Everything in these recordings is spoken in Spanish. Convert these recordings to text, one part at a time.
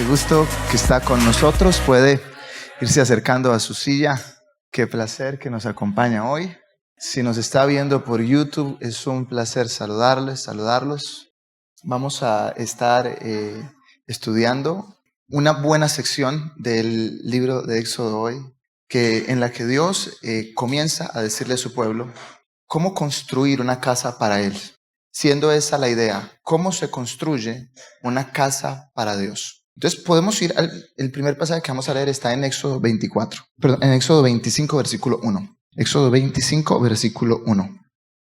Qué gusto que está con nosotros. Puede irse acercando a su silla. Qué placer que nos acompaña hoy. Si nos está viendo por YouTube, es un placer saludarlos. Vamos a estar estudiando una buena sección del libro de Éxodo hoy, en la que Dios comienza a decirle a su pueblo cómo construir una casa para Él. Siendo esa la idea, cómo se construye una casa para Dios. Entonces podemos ir el primer pasaje que vamos a leer está en Éxodo 25, versículo 1. Éxodo 25, versículo 1.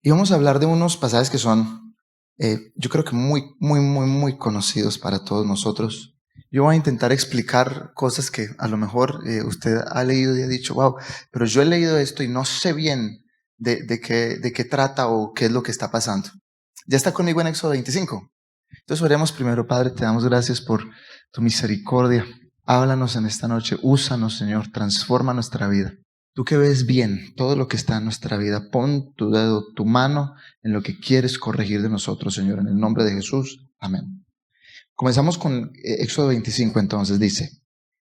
Y vamos a hablar de unos pasajes que son, yo creo que muy conocidos para todos nosotros. Yo voy a intentar explicar cosas que a lo mejor usted ha leído y ha dicho, wow, pero yo he leído esto y no sé bien de qué trata o qué es lo que está pasando. ¿Ya está conmigo en Éxodo 25? Entonces oremos primero. Padre, te damos gracias por tu misericordia. Háblanos en esta noche, úsanos, Señor, transforma nuestra vida. Tú que ves bien todo lo que está en nuestra vida, pon tu dedo, tu mano en lo que quieres corregir de nosotros, Señor, en el nombre de Jesús. Amén. Comenzamos con Éxodo 25, entonces dice: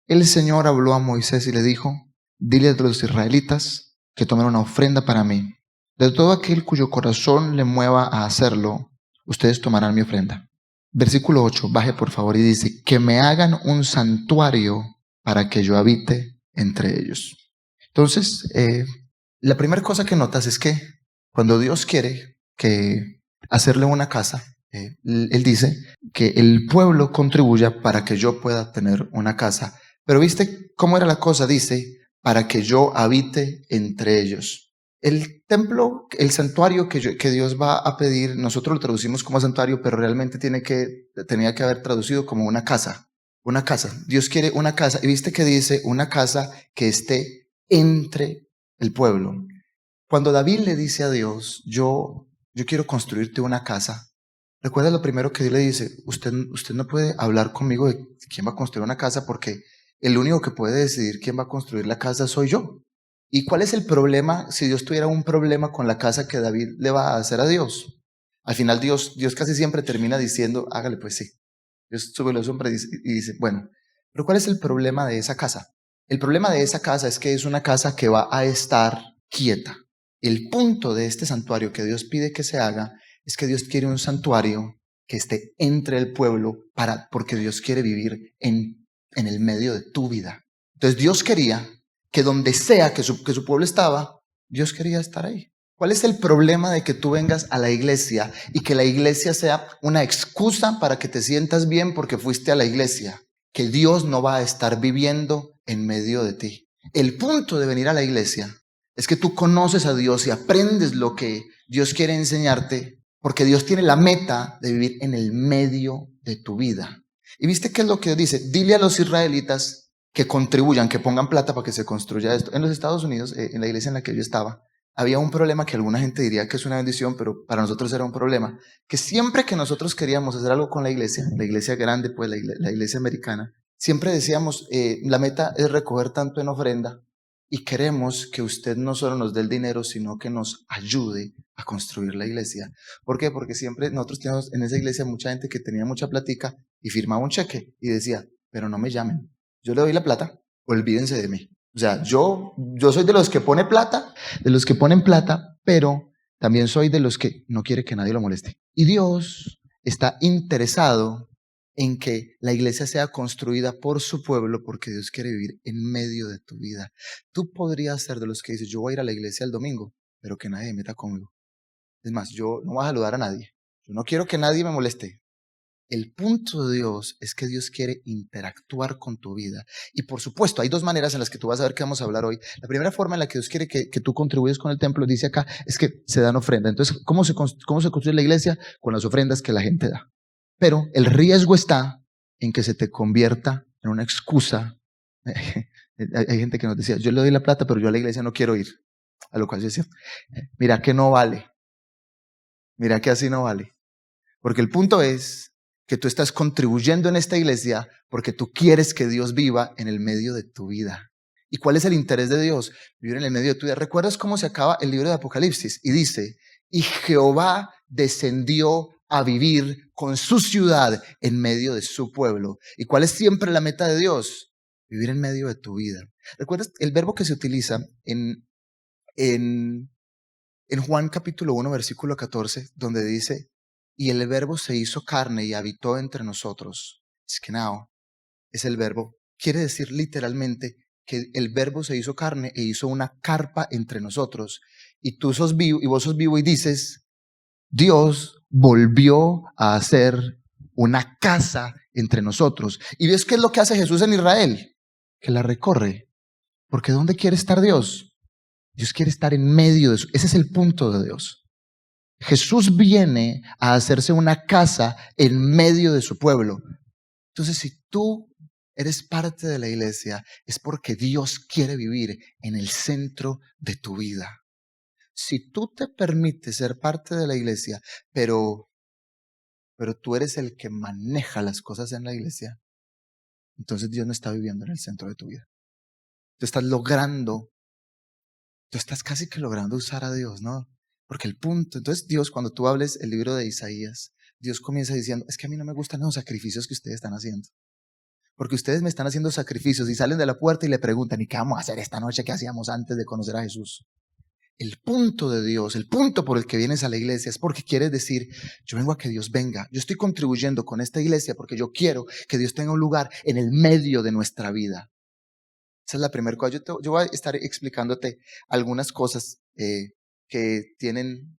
El Señor habló a Moisés y le dijo: dile a los israelitas que tomen una ofrenda para mí. De todo aquel cuyo corazón le mueva a hacerlo, ustedes tomarán mi ofrenda. Versículo 8, baje por favor y dice: que me hagan un santuario para que yo habite entre ellos. Entonces, la primera cosa que notas es que cuando Dios quiere hacerle una casa, Él dice que el pueblo contribuya para que yo pueda tener una casa. Pero ¿viste cómo era la cosa? Dice, para que yo habite entre ellos. El templo, el santuario que Dios va a pedir, nosotros lo traducimos como santuario, pero realmente tenía que haber traducido como una casa. Una casa. Dios quiere una casa. Y viste que dice una casa que esté entre el pueblo. Cuando David le dice a Dios, yo quiero construirte una casa, recuerda lo primero que Dios le dice: usted no puede hablar conmigo de quién va a construir una casa, porque el único que puede decidir quién va a construir la casa soy yo. ¿Y cuál es el problema si Dios tuviera un problema con la casa que David le va a hacer a Dios? Al final Dios casi siempre termina diciendo: hágale pues sí. Dios sube los hombros y dice, bueno, pero ¿cuál es el problema de esa casa? El problema de esa casa es que es una casa que va a estar quieta. El punto de este santuario que Dios pide que se haga es que Dios quiere un santuario que esté entre el pueblo porque Dios quiere vivir en el medio de tu vida. Entonces Dios quería que donde sea que su pueblo estaba, Dios quería estar ahí. ¿Cuál es el problema de que tú vengas a la iglesia y que la iglesia sea una excusa para que te sientas bien porque fuiste a la iglesia? Que Dios no va a estar viviendo en medio de ti. El punto de venir a la iglesia es que tú conoces a Dios y aprendes lo que Dios quiere enseñarte, porque Dios tiene la meta de vivir en el medio de tu vida. ¿Y viste qué es lo que dice? Dile a los israelitas que contribuyan, que pongan plata para que se construya esto. En los Estados Unidos, en la iglesia en la que yo estaba, había un problema que alguna gente diría que es una bendición, pero para nosotros era un problema, que siempre que nosotros queríamos hacer algo con la iglesia grande, pues la iglesia americana, siempre decíamos, la meta es recoger tanto en ofrenda y queremos que usted no solo nos dé el dinero, sino que nos ayude a construir la iglesia. ¿Por qué? Porque siempre nosotros teníamos en esa iglesia mucha gente que tenía mucha platica y firmaba un cheque y decía, pero no me llamen, yo le doy la plata, olvídense de mí. O sea, yo soy de los que ponen plata, pero también soy de los que no quiere que nadie lo moleste. Y Dios está interesado en que la iglesia sea construida por su pueblo, porque Dios quiere vivir en medio de tu vida. Tú podrías ser de los que dices, yo voy a ir a la iglesia el domingo, pero que nadie me meta conmigo. Es más, yo no voy a saludar a nadie. Yo no quiero que nadie me moleste. El punto de Dios es que Dios quiere interactuar con tu vida. Y por supuesto, hay dos maneras en las que tú vas a ver que vamos a hablar hoy. La primera forma en la que Dios quiere que tú contribuyes con el templo, dice acá, es que se dan ofrenda. Entonces, ¿cómo se construye la iglesia? Con las ofrendas que la gente da. Pero el riesgo está en que se te convierta en una excusa. Hay gente que nos decía, yo le doy la plata, pero yo a la iglesia no quiero ir. A lo cual yo decía, mira que no vale. Mira que así no vale. Porque el punto es que tú estás contribuyendo en esta iglesia porque tú quieres que Dios viva en el medio de tu vida. ¿Y cuál es el interés de Dios? Vivir en el medio de tu vida. ¿Recuerdas cómo se acaba el libro de Apocalipsis? Y dice, y Jehová descendió a vivir con su ciudad en medio de su pueblo. ¿Y cuál es siempre la meta de Dios? Vivir en medio de tu vida. ¿Recuerdas el verbo que se utiliza en, en Juan capítulo 1, versículo 14, donde dice, y el verbo se hizo carne y habitó entre nosotros? Es que now es el verbo. Quiere decir literalmente que el verbo se hizo carne e hizo una carpa entre nosotros. Y tú sos vivo, y vos sos vivo y dices, Dios volvió a hacer una casa entre nosotros. ¿Y ves qué es lo que hace Jesús en Israel? Que la recorre. Porque ¿dónde quiere estar Dios? Dios quiere estar en medio de eso. Ese es el punto de Dios. Jesús viene a hacerse una casa en medio de su pueblo. Entonces, si tú eres parte de la iglesia, es porque Dios quiere vivir en el centro de tu vida. Si tú te permites ser parte de la iglesia, pero tú eres el que maneja las cosas en la iglesia, entonces Dios no está viviendo en el centro de tu vida. Tú estás logrando, tú estás casi que logrando usar a Dios, ¿no? Porque el punto, entonces Dios, cuando tú hables el libro de Isaías, Dios comienza diciendo, es que a mí no me gustan los sacrificios que ustedes están haciendo. Porque ustedes me están haciendo sacrificios y salen de la puerta y le preguntan, ¿y qué vamos a hacer esta noche? ¿Qué hacíamos antes de conocer a Jesús? El punto de Dios, el punto por el que vienes a la iglesia es porque quieres decir, yo vengo a que Dios venga. Yo estoy contribuyendo con esta iglesia porque yo quiero que Dios tenga un lugar en el medio de nuestra vida. Esa es la primera cosa. Yo voy a estar explicándote algunas cosas que tienen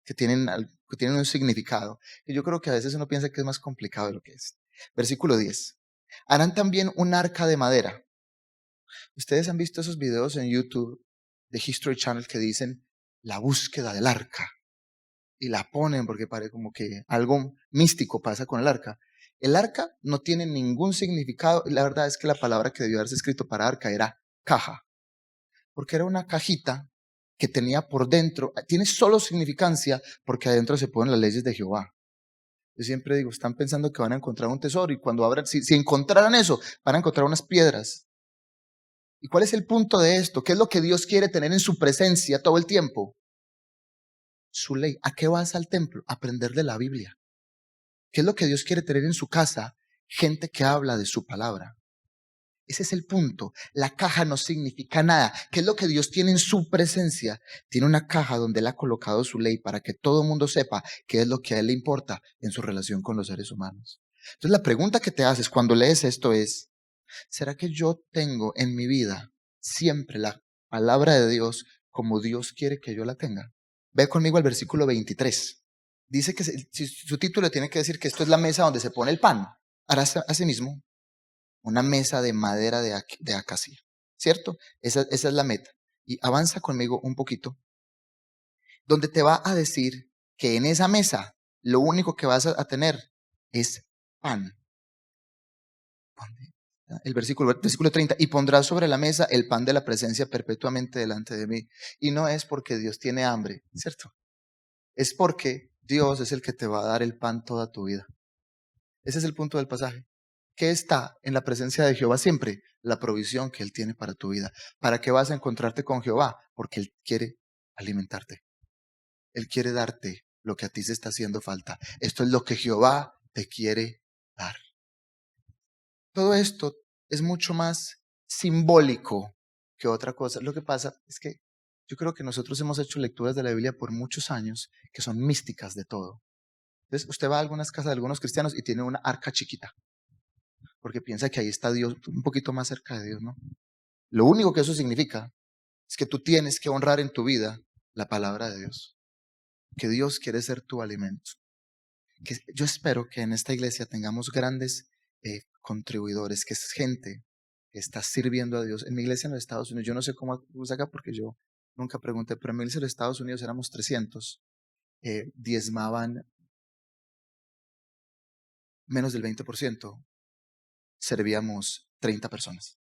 un significado. Y yo creo que a veces uno piensa que es más complicado de lo que es. Versículo 10. Harán también un arca de madera. Ustedes han visto esos videos en YouTube de History Channel que dicen la búsqueda del arca. Y la ponen porque parece como que algo místico pasa con el arca. El arca no tiene ningún significado. Y la verdad es que la palabra que debió haberse escrito para arca era caja. Porque era una cajita que tenía por dentro, tiene solo significancia porque adentro se ponen las leyes de Jehová. Yo siempre digo, están pensando que van a encontrar un tesoro y cuando abran, si encontraran eso, van a encontrar unas piedras. ¿Y cuál es el punto de esto? ¿Qué es lo que Dios quiere tener en su presencia todo el tiempo? Su ley. ¿A qué vas al templo? A aprender de la Biblia. ¿Qué es lo que Dios quiere tener en su casa? Gente que habla de su palabra. Ese es el punto. La caja no significa nada. ¿Qué es lo que Dios tiene en su presencia? Tiene una caja donde Él ha colocado su ley para que todo el mundo sepa qué es lo que a Él le importa en su relación con los seres humanos. Entonces la pregunta que te haces cuando lees esto es, ¿será que yo tengo en mi vida siempre la palabra de Dios como Dios quiere que yo la tenga? Ve conmigo al versículo 23. Dice que su título tiene que decir que esto es la mesa donde se pone el pan. Harás asimismo una mesa de madera de acacia, ¿cierto? Esa es la meta. Y avanza conmigo un poquito, donde te va a decir que en esa mesa lo único que vas a tener es pan. El versículo 30, y pondrás sobre la mesa el pan de la presencia perpetuamente delante de mí. Y no es porque Dios tiene hambre, ¿cierto? Es porque Dios es el que te va a dar el pan toda tu vida. Ese es el punto del pasaje. ¿Qué está en la presencia de Jehová siempre? La provisión que Él tiene para tu vida. ¿Para qué vas a encontrarte con Jehová? Porque Él quiere alimentarte. Él quiere darte lo que a ti se está haciendo falta. Esto es lo que Jehová te quiere dar. Todo esto es mucho más simbólico que otra cosa. Lo que pasa es que yo creo que nosotros hemos hecho lecturas de la Biblia por muchos años que son místicas de todo. Entonces usted va a algunas casas de algunos cristianos y tiene una arca chiquita, porque piensa que ahí está Dios, un poquito más cerca de Dios, ¿no? Lo único que eso significa es que tú tienes que honrar en tu vida la palabra de Dios, que Dios quiere ser tu alimento. Que yo espero que en esta iglesia tengamos grandes contribuidores, que es gente que está sirviendo a Dios. En mi iglesia en los Estados Unidos, yo no sé cómo es acá porque yo nunca pregunté, pero en mi iglesia en los Estados Unidos éramos 300, diezmaban menos del 20%, servíamos 30 personas.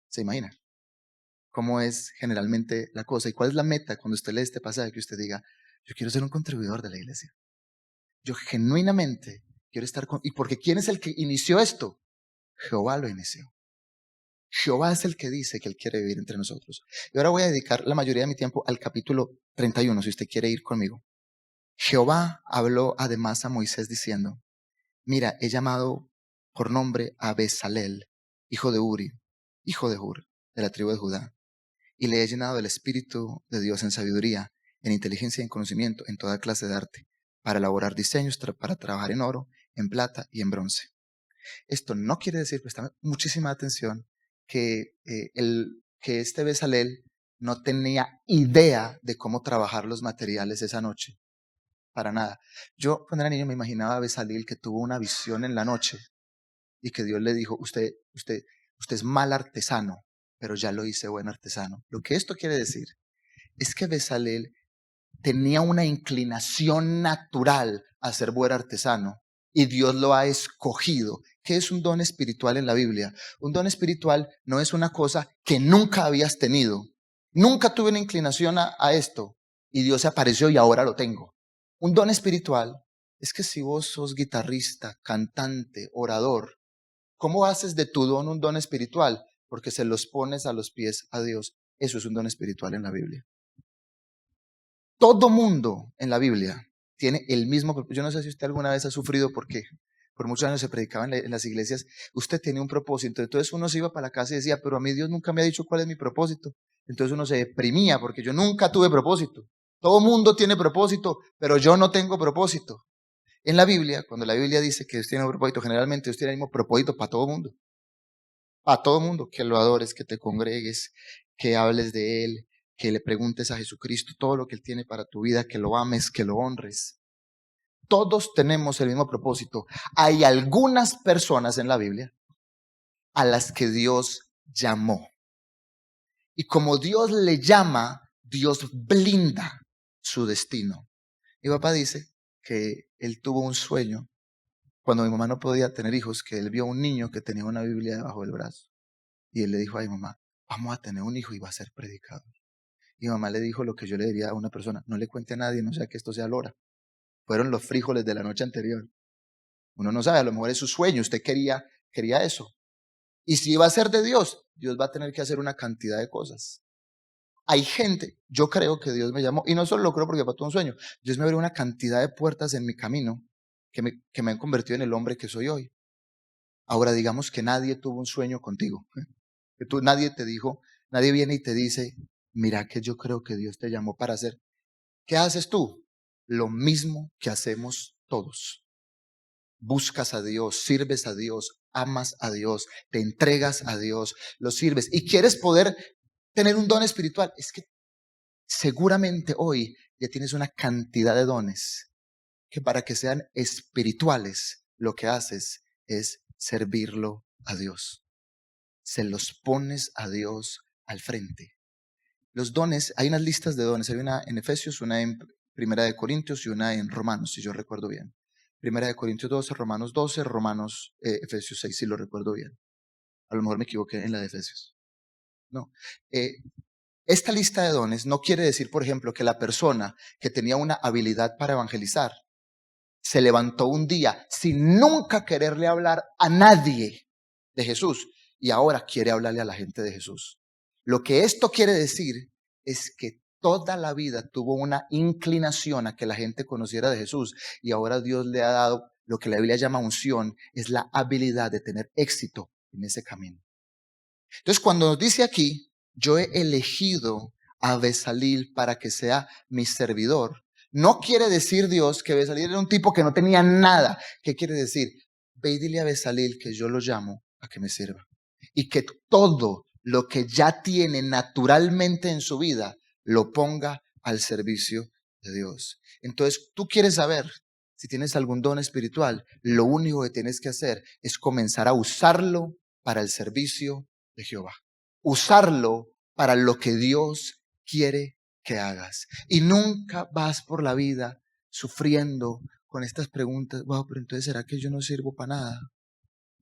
¿Se imagina cómo es generalmente la cosa? ¿Y cuál es la meta cuando usted lee este pasaje? Que usted diga, yo quiero ser un contribuidor de la iglesia. Yo genuinamente quiero estar con... ¿Y porque quién es el que inició esto? Jehová lo inició. Jehová es el que dice que Él quiere vivir entre nosotros. Y ahora voy a dedicar la mayoría de mi tiempo al capítulo 31, si usted quiere ir conmigo. Jehová habló además a Moisés diciendo, mira, he llamado por nombre a Bezalel, hijo de Uri, hijo de Hur, de la tribu de Judá, y le he llenado del Espíritu de Dios en sabiduría, en inteligencia y en conocimiento, en toda clase de arte, para elaborar diseños, para trabajar en oro, en plata y en bronce. Esto no quiere decir, presta muchísima atención, que este Bezalel no tenía idea de cómo trabajar los materiales esa noche. Para nada. Yo cuando era niño me imaginaba a Bezalel que tuvo una visión en la noche y que Dios le dijo, usted es mal artesano, pero ya lo hice buen artesano. Lo que esto quiere decir es que Bezalel tenía una inclinación natural a ser buen artesano y Dios lo ha escogido. ¿Qué es un don espiritual en la Biblia? Un don espiritual no es una cosa que nunca habías tenido. Nunca tuve una inclinación a esto y Dios se apareció y ahora lo tengo. Un don espiritual es que si vos sos guitarrista, cantante, orador, ¿cómo haces de tu don un don espiritual? Porque se los pones a los pies a Dios. Eso es un don espiritual en la Biblia. Todo mundo en la Biblia tiene el mismo propósito. Yo no sé si usted alguna vez ha sufrido porque por muchos años se predicaba en las iglesias, usted tiene un propósito. Entonces uno se iba para la casa y decía, pero a mí Dios nunca me ha dicho cuál es mi propósito. Entonces uno se deprimía porque yo nunca tuve propósito. Todo mundo tiene propósito, pero yo no tengo propósito. En la Biblia, cuando la Biblia dice que Dios tiene un propósito, generalmente Dios tiene el mismo propósito para todo mundo. Para todo mundo, que lo adores, que te congregues, que hables de Él, que le preguntes a Jesucristo todo lo que Él tiene para tu vida, que lo ames, que lo honres. Todos tenemos el mismo propósito. Hay algunas personas en la Biblia a las que Dios llamó. Y como Dios le llama, Dios blinda su destino. Mi papá dice que él tuvo un sueño cuando mi mamá no podía tener hijos, que él vio a un niño que tenía una Biblia debajo del brazo. Y él le dijo a mi mamá, vamos a tener un hijo y va a ser predicador. Y mi mamá le dijo lo que yo le diría a una persona, no le cuente a nadie, no sea que esto sea lora. Fueron los frijoles de la noche anterior. Uno no sabe, a lo mejor es su sueño, usted quería eso. Y si va a ser de Dios, Dios va a tener que hacer una cantidad de cosas. Hay gente, yo creo que Dios me llamó, y no solo lo creo porque fue todo un sueño, Dios me abrió una cantidad de puertas en mi camino que me han convertido en el hombre que soy hoy. Ahora digamos que nadie tuvo un sueño contigo, que nadie te dijo, nadie viene y te dice, mira que yo creo que Dios te llamó para hacer. ¿Qué haces tú? Lo mismo que hacemos todos. Buscas a Dios, sirves a Dios, amas a Dios, te entregas a Dios, lo sirves y quieres poder tener un don espiritual. Es que seguramente hoy ya tienes una cantidad de dones que para que sean espirituales lo que haces es servirlo a Dios. Se los pones a Dios al frente. Los dones, hay unas listas de dones, hay una en Efesios, una en Primera de Corintios y una en Romanos, si yo recuerdo bien. Primera de Corintios 12, Romanos 12, Efesios 6, si lo recuerdo bien. A lo mejor me equivoqué en la de Efesios. No. Esta lista de dones no quiere decir, por ejemplo, que la persona que tenía una habilidad para evangelizar se levantó un día sin nunca quererle hablar a nadie de Jesús y ahora quiere hablarle a la gente de Jesús. Lo que esto quiere decir es que toda la vida tuvo una inclinación a que la gente conociera de Jesús y ahora Dios le ha dado lo que la Biblia llama unción, es la habilidad de tener éxito en ese camino. Entonces cuando nos dice aquí, yo he elegido a Bezalel para que sea mi servidor, no quiere decir Dios que Bezalel era un tipo que no tenía nada. ¿Qué quiere decir? Ve y dile a Bezalel que yo lo llamo a que me sirva. Y que todo lo que ya tiene naturalmente en su vida lo ponga al servicio de Dios. Entonces, tú quieres saber si tienes algún don espiritual, lo único que tienes que hacer es comenzar a usarlo para el servicio de Jehová. Usarlo para lo que Dios quiere que hagas. Y nunca vas por la vida sufriendo con estas preguntas, wow, pero entonces ¿será que yo no sirvo para nada?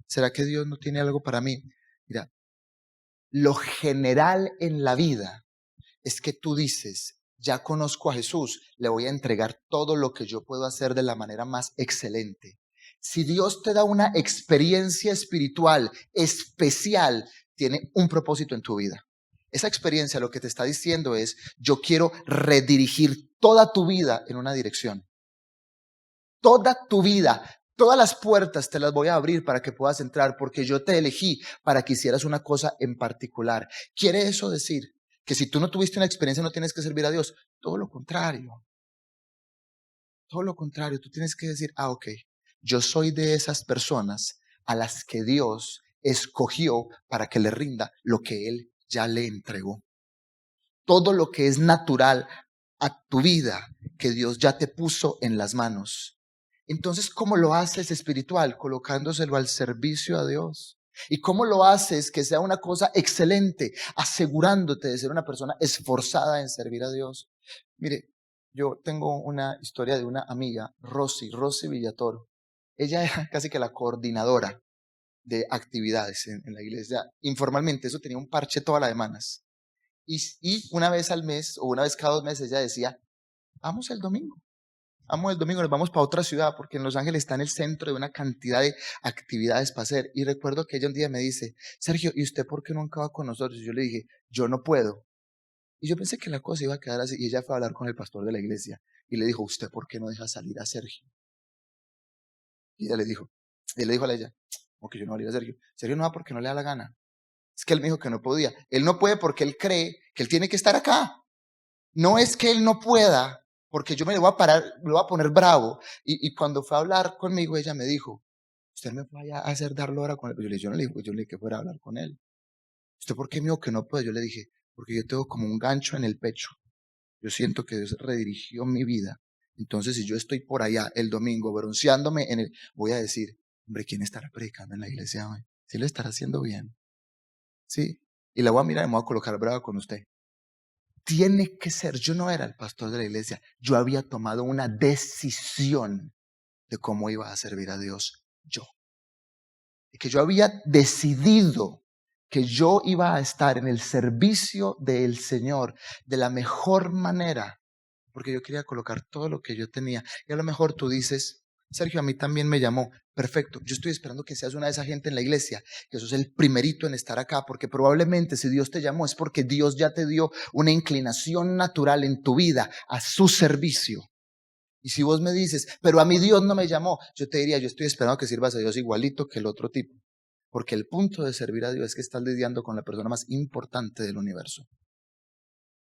¿Será que Dios no tiene algo para mí? Mira, lo general en la vida es que tú dices, ya conozco a Jesús, le voy a entregar todo lo que yo puedo hacer de la manera más excelente. Si Dios te da una experiencia espiritual especial, tiene un propósito en tu vida. Esa experiencia lo que te está diciendo es, yo quiero redirigir toda tu vida en una dirección. toda tu vida, todas las puertas te las voy a abrir para que puedas entrar, porque yo te elegí para que hicieras una cosa en particular. ¿Quiere eso decir que si tú no tuviste una experiencia no tienes que servir a Dios? Todo lo contrario. Todo lo contrario, tú tienes que decir, ok, yo soy de esas personas a las que Dios escogió para que le rinda lo que Él ya le entregó. Todo lo que es natural a tu vida, que Dios ya te puso en las manos. Entonces, ¿cómo lo haces espiritual? Colocándoselo al servicio a Dios. ¿Y cómo lo haces que sea una cosa excelente? Asegurándote de ser una persona esforzada en servir a Dios. Mire, yo tengo una historia de una amiga, Rosy Villatoro. Ella era casi que la coordinadora de actividades en la iglesia. Informalmente, eso tenía un parche todas las semanas. Y una vez al mes o una vez cada 2 meses ella decía, vamos el domingo, nos vamos para otra ciudad porque en Los Ángeles está en el centro de una cantidad de actividades para hacer. Y recuerdo que ella un día me dice, Sergio, ¿y usted por qué nunca va con nosotros? Y yo le dije, yo no puedo. Y yo pensé que la cosa iba a quedar así. Y ella fue a hablar con el pastor de la iglesia y le dijo, ¿usted por qué no deja salir a Sergio? Y ella le dijo, y él le dijo a ella, que yo no voy a ir a Sergio. Sergio no va porque no le da la gana. Es que él me dijo que no podía. Él no puede porque él cree que él tiene que estar acá. No es que él no pueda, porque yo me le voy a parar, me voy a poner bravo. Y cuando fue a hablar conmigo, ella me dijo, ¿usted me vaya a hacer dar lora con él? Yo no le dije, yo le dije que fuera a hablar con él. ¿Usted por qué me dijo que no puede? Yo le dije, porque yo tengo como un gancho en el pecho. Yo siento que Dios redirigió mi vida. Entonces, si yo estoy por allá el domingo bronceándome voy a decir, hombre, ¿quién estará predicando en la iglesia hoy? ¿Sí lo estará haciendo bien? Sí. Y la voy a mirar y me voy a colocar brava con usted. Tiene que ser, yo no era el pastor de la iglesia, yo había tomado una decisión de cómo iba a servir a Dios yo. Y que yo había decidido que yo iba a estar en el servicio del Señor de la mejor manera, porque yo quería colocar todo lo que yo tenía. Y a lo mejor tú dices, Sergio, a mí también me llamó. Perfecto, yo estoy esperando que seas una de esa gente en la iglesia, que sos el primerito en estar acá, porque probablemente si Dios te llamó es porque Dios ya te dio una inclinación natural en tu vida a su servicio. Y si vos me dices, pero a mí Dios no me llamó, yo te diría, yo estoy esperando que sirvas a Dios igualito que el otro tipo. Porque el punto de servir a Dios es que estás lidiando con la persona más importante del universo.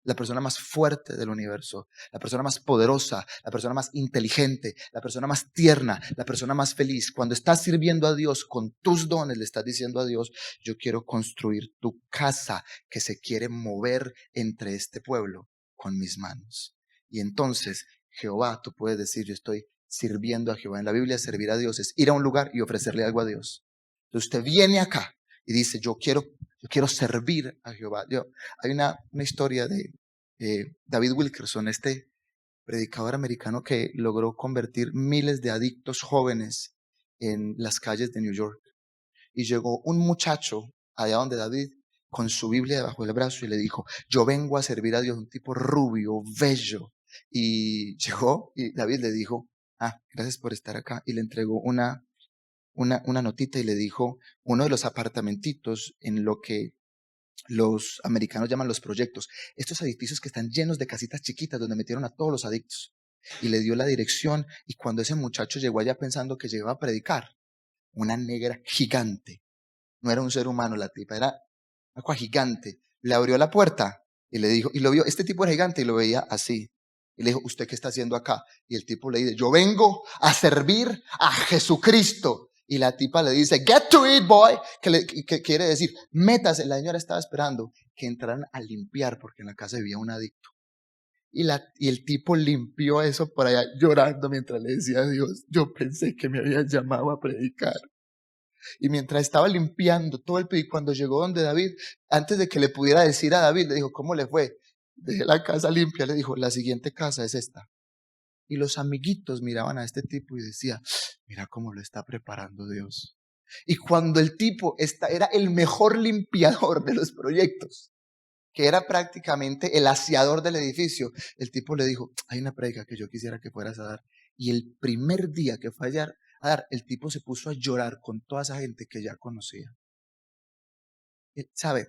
La persona más fuerte del universo, la persona más poderosa, la persona más inteligente, la persona más tierna, la persona más feliz. Cuando estás sirviendo a Dios con tus dones, le estás diciendo a Dios, yo quiero construir tu casa que se quiere mover entre este pueblo con mis manos. Y entonces, Jehová, tú puedes decir, yo estoy sirviendo a Jehová. En la Biblia, servir a Dios es ir a un lugar y ofrecerle algo a Dios. Entonces usted viene acá y dice, yo quiero servir a Jehová. Hay una historia de David Wilkerson, este predicador americano que logró convertir miles de adictos jóvenes en las calles de New York. Y llegó un muchacho allá donde David, con su Biblia debajo del brazo, y le dijo, yo vengo a servir a Dios, un tipo rubio, bello. Y llegó y David le dijo, gracias por estar acá. Y le entregó una notita y le dijo, uno de los apartamentitos en lo que los americanos llaman los proyectos, estos edificios que están llenos de casitas chiquitas donde metieron a todos los adictos. Y le dio la dirección, y cuando ese muchacho llegó allá pensando que llegaba a predicar, una negra gigante, no era un ser humano la tipa, era una cosa gigante, le abrió la puerta y le dijo, y lo vio, este tipo era gigante y lo veía así. Y le dijo, ¿usted qué está haciendo acá? Y el tipo le dice, yo vengo a servir a Jesucristo. Y la tipa le dice, get to it, boy, que quiere decir, métase. La señora estaba esperando que entraran a limpiar porque en la casa vivía un adicto. Y el tipo limpió eso por allá llorando mientras le decía a Dios, yo pensé que me habían llamado a predicar. Y mientras estaba limpiando todo el piso, cuando llegó donde David, antes de que le pudiera decir a David, le dijo, ¿cómo le fue? Dejé la casa limpia, le dijo, la siguiente casa es esta. Y los amiguitos miraban a este tipo y decían, mira cómo lo está preparando Dios. Y cuando el tipo era el mejor limpiador de los proyectos, que era prácticamente el aseador del edificio, el tipo le dijo, hay una prédica que yo quisiera que fueras a dar. Y el primer día que fue a dar, el tipo se puso a llorar con toda esa gente que ya conocía. ¿Sabe?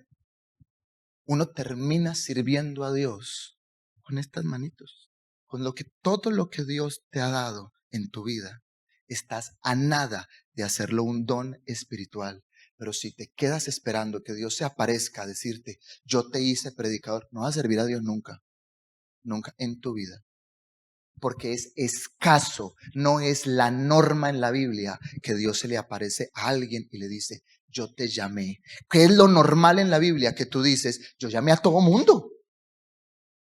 Uno termina sirviendo a Dios con estas manitos, con todo lo que Dios te ha dado en tu vida. Estás a nada de hacerlo un don espiritual. Pero si te quedas esperando que Dios se aparezca a decirte, yo te hice predicador, no vas a servir a Dios nunca, nunca en tu vida. Porque es escaso, no es la norma en la Biblia que Dios se le aparece a alguien y le dice, yo te llamé. ¿Qué es lo normal en la Biblia? Que tú dices, yo llamé a todo mundo,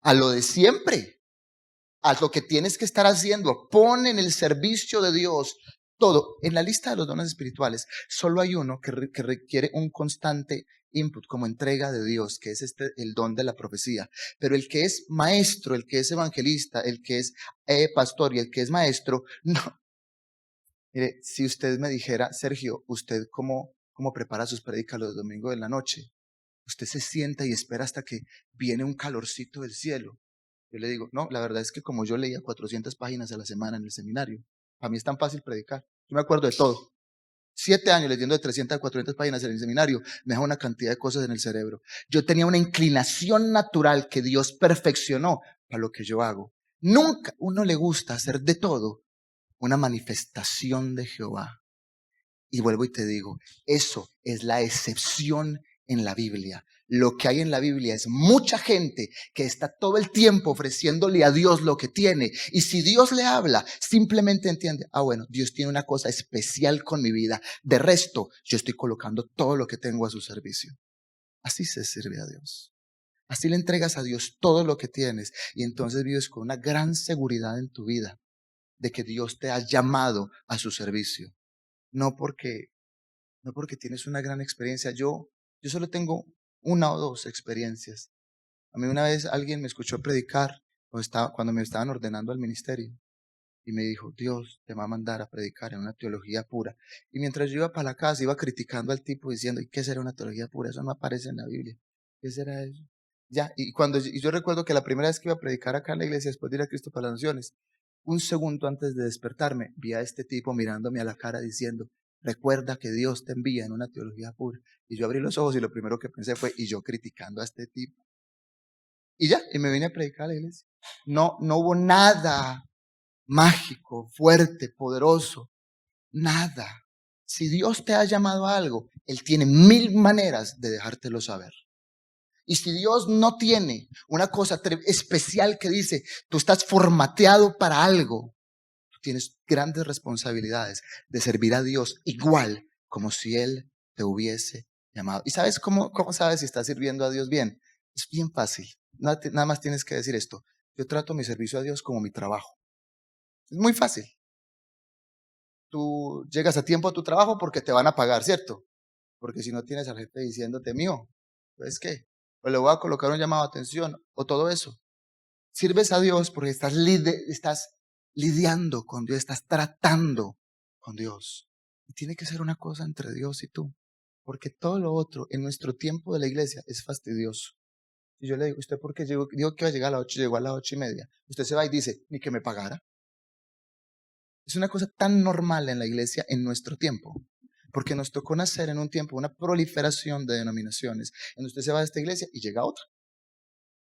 a lo de siempre, a lo que tienes que estar haciendo. Pon en el servicio de Dios todo. En la lista de los dones espirituales, solo hay uno que requiere un constante input como entrega de Dios, que es el don de la profecía. Pero el que es maestro, el que es evangelista, el que es pastor y el que es maestro, no. Mire, si usted me dijera, Sergio, ¿usted cómo prepara sus prédicas los domingos de la noche? Usted se sienta y espera hasta que viene un calorcito del cielo. Yo le digo, no, la verdad es que como yo leía 400 páginas a la semana en el seminario, a mí es tan fácil predicar. Yo me acuerdo de todo. 7 años leyendo de 300 a 400 páginas en el seminario, me deja una cantidad de cosas en el cerebro. Yo tenía una inclinación natural que Dios perfeccionó para lo que yo hago. Nunca a uno le gusta hacer de todo una manifestación de Jehová. Y vuelvo y te digo, eso es la excepción en la Biblia. Lo que hay en la Biblia es mucha gente que está todo el tiempo ofreciéndole a Dios lo que tiene. Y si Dios le habla, simplemente entiende, bueno, Dios tiene una cosa especial con mi vida. De resto, yo estoy colocando todo lo que tengo a su servicio. Así se sirve a Dios. Así le entregas a Dios todo lo que tienes. Y entonces vives con una gran seguridad en tu vida de que Dios te ha llamado a su servicio. No porque tienes una gran experiencia. Yo solo tengo 1 o 2 experiencias. A mí una vez alguien me escuchó predicar cuando me estaban ordenando al ministerio y me dijo, Dios te va a mandar a predicar en una teología pura. Y mientras yo iba para la casa, iba criticando al tipo diciendo, ¿y qué será una teología pura? Eso no aparece en la Biblia. ¿Qué será eso? Ya, y yo recuerdo que la primera vez que iba a predicar acá en la iglesia, después de ir a Cristo para las Naciones, un segundo antes de despertarme, vi a este tipo mirándome a la cara diciendo, recuerda que Dios te envía en una teología pura. Y yo abrí los ojos y lo primero que pensé fue, y yo criticando a este tipo. Y ya, y me vine a predicar a la iglesia. No hubo nada mágico, fuerte, poderoso, nada. Si Dios te ha llamado a algo, Él tiene 1000 maneras de dejártelo saber. Y si Dios no tiene una cosa especial que dice, tú estás formateado para algo, tú tienes grandes responsabilidades de servir a Dios igual como si Él te hubiese llamado. ¿Y sabes cómo sabes si estás sirviendo a Dios bien? Es bien fácil. Nada más tienes que decir esto. Yo trato mi servicio a Dios como mi trabajo. Es muy fácil. Tú llegas a tiempo a tu trabajo porque te van a pagar, ¿cierto? Porque si no tienes al jefe diciéndote, mío, ¿pues qué? O le voy a colocar un llamado de atención, o todo eso. Sirves a Dios porque estás lidiando con Dios, estás tratando con Dios. Y tiene que ser una cosa entre Dios y tú. Porque todo lo otro en nuestro tiempo de la iglesia es fastidioso. Y yo le digo, ¿usted por qué digo que iba a llegar a las 8, llegó a las 8:30? Usted se va y dice, ni que me pagara. Es una cosa tan normal en la iglesia en nuestro tiempo. Porque nos tocó nacer en un tiempo, una proliferación de denominaciones. En usted se va de esta iglesia y llega a otra.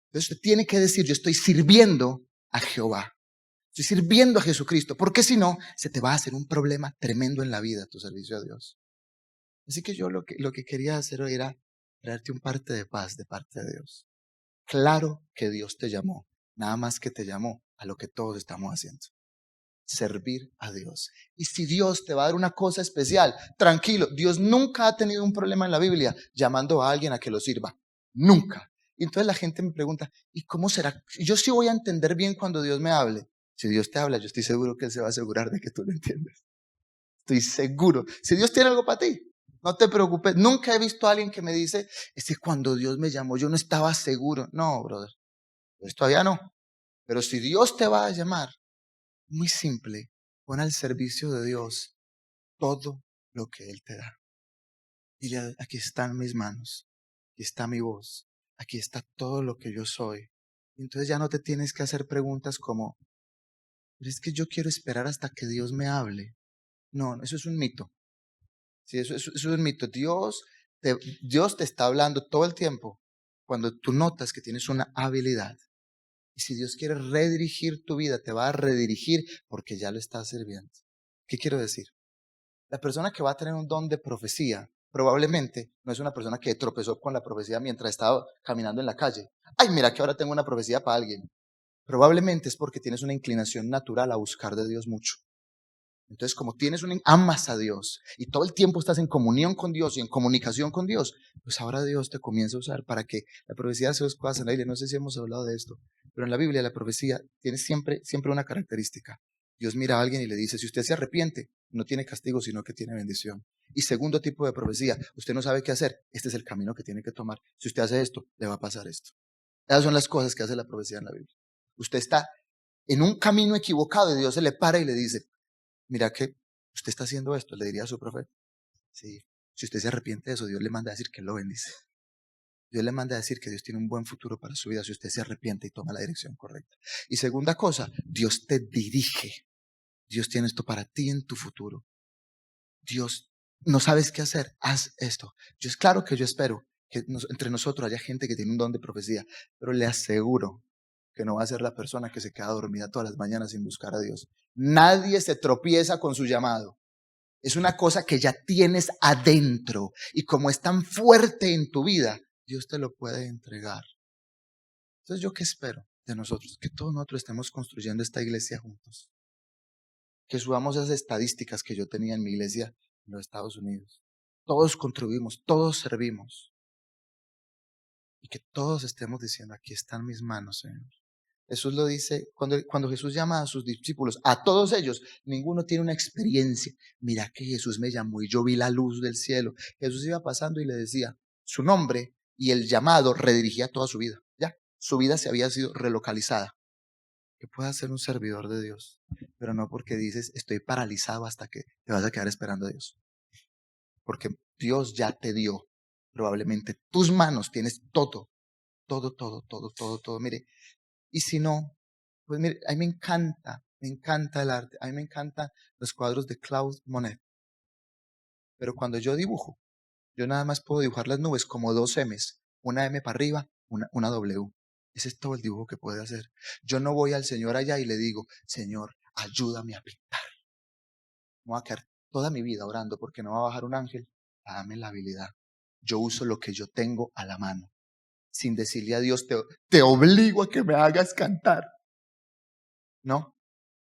Entonces usted tiene que decir, yo estoy sirviendo a Jehová. Estoy sirviendo a Jesucristo. Porque si no, se te va a hacer un problema tremendo en la vida, tu servicio a Dios. Así que yo lo que quería hacer hoy era traerte un parte de paz de parte de Dios. Claro que Dios te llamó. Nada más que te llamó a lo que todos estamos haciendo. Servir a Dios. Y si Dios te va a dar una cosa especial, tranquilo, Dios nunca ha tenido un problema en la Biblia llamando a alguien a que lo sirva. Nunca. Y entonces la gente me pregunta, ¿y cómo será? Yo sí voy a entender bien cuando Dios me hable. Si Dios te habla, yo estoy seguro que Él se va a asegurar de que tú lo entiendes. Estoy seguro. Si Dios tiene algo para ti, no te preocupes. Nunca he visto a alguien que me dice, es que cuando Dios me llamó yo no estaba seguro. No, brother. Pues todavía no. Pero si Dios te va a llamar, muy simple, pon al servicio de Dios todo lo que Él te da. Dile, aquí están mis manos, aquí está mi voz, aquí está todo lo que yo soy. Y entonces ya no te tienes que hacer preguntas como, pero es que yo quiero esperar hasta que Dios me hable. No, eso es un mito. Sí, eso es un mito. Dios te está hablando todo el tiempo cuando tú notas que tienes una habilidad. Y si Dios quiere redirigir tu vida, te va a redirigir porque ya lo estás sirviendo. ¿Qué quiero decir? La persona que va a tener un don de profecía probablemente no es una persona que tropezó con la profecía mientras estaba caminando en la calle. Ay, mira que ahora tengo una profecía para alguien. Probablemente es porque tienes una inclinación natural a buscar de Dios mucho. Entonces, como amas a Dios y todo el tiempo estás en comunión con Dios y en comunicación con Dios, pues ahora Dios te comienza a usar para que la profecía se os pueda en la Biblia. No sé si hemos hablado de esto, pero en la Biblia la profecía tiene siempre una característica. Dios mira a alguien y le dice, si usted se arrepiente, no tiene castigo, sino que tiene bendición. Y segundo tipo de profecía, usted no sabe qué hacer, este es el camino que tiene que tomar. Si usted hace esto, le va a pasar esto. Esas son las cosas que hace la profecía en la Biblia. Usted está en un camino equivocado y Dios se le para y le dice, mira que usted está haciendo esto, le diría a su profeta. Sí. Si usted se arrepiente de eso, Dios le manda a decir que lo bendice. Dios le manda a decir que Dios tiene un buen futuro para su vida si usted se arrepiente y toma la dirección correcta. Y segunda cosa, Dios te dirige. Dios tiene esto para ti en tu futuro. Dios, no sabes qué hacer, haz esto. Es claro que yo espero que entre nosotros haya gente que tiene un don de profecía, pero le aseguro que no va a ser la persona que se queda dormida todas las mañanas sin buscar a Dios. Nadie se tropieza con su llamado. Es una cosa que ya tienes adentro y como es tan fuerte en tu vida, Dios te lo puede entregar. Entonces, ¿yo qué espero de nosotros? Que todos nosotros estemos construyendo esta iglesia juntos. Que subamos esas estadísticas que yo tenía en mi iglesia en los Estados Unidos. Todos contribuimos, todos servimos. Y que todos estemos diciendo, aquí están mis manos, Señor. Jesús lo dice, cuando Jesús llama a sus discípulos, a todos ellos, ninguno tiene una experiencia. Mira que Jesús me llamó y yo vi la luz del cielo. Jesús iba pasando y le decía su nombre y el llamado redirigía toda su vida. Ya, su vida se había sido relocalizada. Que pueda ser un servidor de Dios, pero no porque dices, estoy paralizado hasta que te vas a quedar esperando a Dios. Porque Dios ya te dio, probablemente, tus manos, tienes todo. Mire, y si no, pues mire, a mí me encanta el arte, a mí me encantan los cuadros de Claude Monet. Pero cuando yo dibujo, yo nada más puedo dibujar las nubes como dos M's, una M para arriba, una W. Ese es todo el dibujo que puede hacer. Yo no voy al Señor allá y le digo, Señor, ayúdame a pintar. Me voy a quedar toda mi vida orando porque no va a bajar un ángel. Dame la habilidad. Yo uso lo que yo tengo a la mano. Sin decirle a Dios, te obligo a que me hagas cantar. No.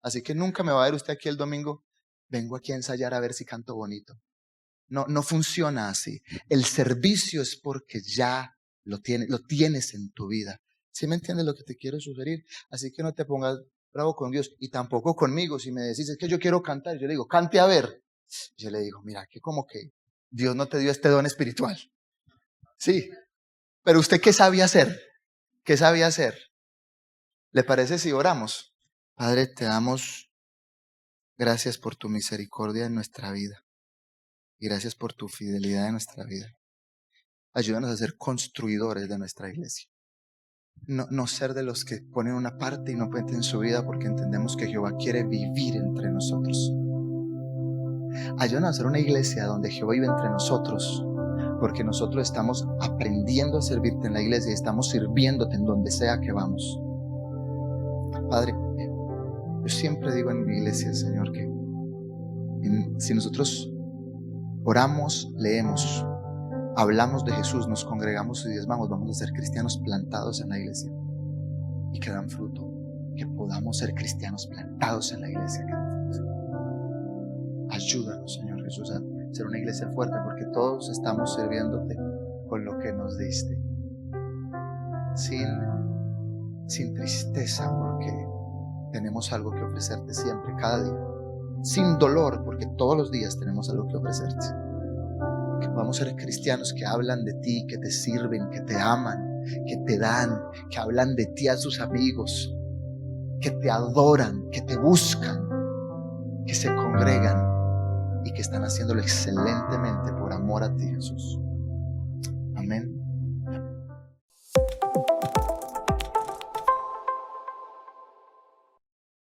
Así que nunca me va a ver usted aquí el domingo. Vengo aquí a ensayar a ver si canto bonito. No funciona así. El servicio es porque ya lo tienes en tu vida. ¿Sí me entiendes lo que te quiero sugerir? Así que no te pongas bravo con Dios y tampoco conmigo. Si me decís, es que yo quiero cantar, yo le digo, cante a ver. Yo le digo, mira, que como que Dios no te dio este don espiritual. Sí, pero usted ¿qué sabía hacer? ¿Qué sabía hacer? ¿Le parece si oramos? Padre, te damos gracias por tu misericordia en nuestra vida. Y gracias por tu fidelidad en nuestra vida. Ayúdanos a ser construidores de nuestra iglesia. No ser de los que ponen una parte y no cuenten su vida porque entendemos que Jehová quiere vivir entre nosotros. Ayúdanos a ser una iglesia donde Jehová vive entre nosotros porque nosotros estamos aprendiendo a servirte en la iglesia y estamos sirviéndote en donde sea que vamos. Padre, yo siempre digo en mi iglesia, Señor, que si nosotros oramos, leemos, hablamos de Jesús, nos congregamos y diezmamos, vamos a ser cristianos plantados en la iglesia y que dan fruto. Que podamos ser cristianos plantados en la iglesia. Ayúdanos, Señor Jesús, a ser una iglesia fuerte porque todos estamos sirviéndote con lo que nos diste. Sin tristeza porque tenemos algo que ofrecerte siempre, cada día. Sin dolor porque todos los días tenemos algo que ofrecerte. Que podamos ser cristianos que hablan de ti, que te sirven, que te aman, que te dan, que hablan de ti a sus amigos, que te adoran, que te buscan, que se congregan y que están haciéndolo excelentemente por amor a ti, Jesús. Amén.